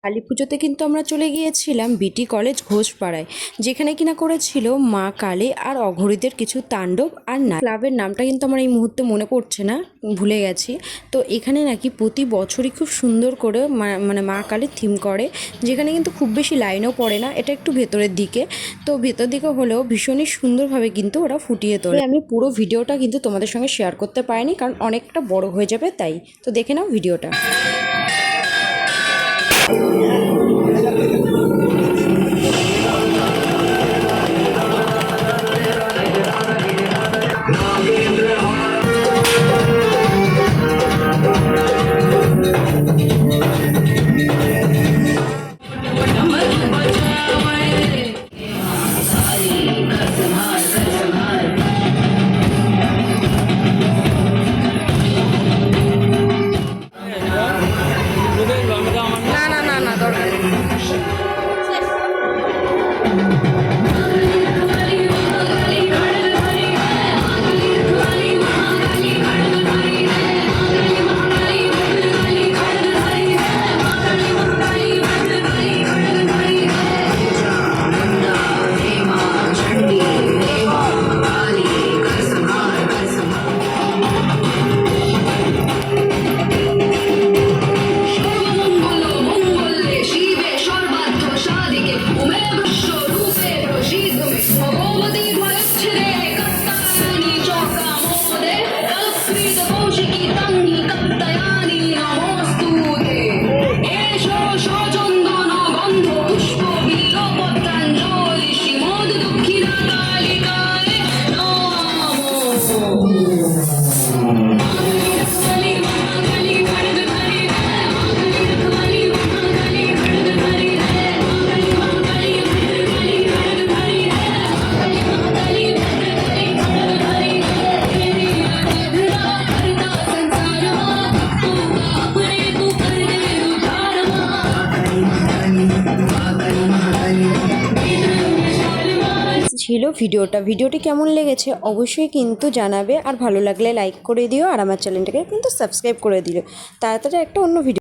কালী পুজোতে কিন্তু আমরা চলে গিয়েছিলাম বিটি কলেজ ঘোষপাড়ায়, যেখানে কিনা করেছিল মা কালী আর অঘরীদের কিছু তাণ্ডব আর না। ক্লাবের নামটা কিন্তু আমার এই মুহূর্তে মনে পড়ছে না, ভুলে গেছি। তো এখানে নাকি প্রতি বছরই খুব সুন্দর করে মানে মা কালীর থিম করে, যেখানে কিন্তু খুব বেশি লাইনও পড়ে না। এটা একটু ভেতরের দিকে, তো ভেতর দিকে হলেও ভীষণই সুন্দরভাবে কিন্তু ওরা ফুটিয়ে তোলে। আমি পুরো ভিডিওটা কিন্তু তোমাদের সঙ্গে শেয়ার করতে পারিনি, কারণ অনেকটা বড় হয়ে যাবে তাই। তো দেখে নাও ভিডিওটা। ছিল ভিডিওটি কেমন লেগেছে অবশ্যই কিন্তু জানাবে, আর ভালো লাগলে লাইক করে দিও, আর আমার চ্যানেলটাকে কিন্তু সাবস্ক্রাইব করে দিও। তাড়াতাড়ি একটা অন্য ভিডিও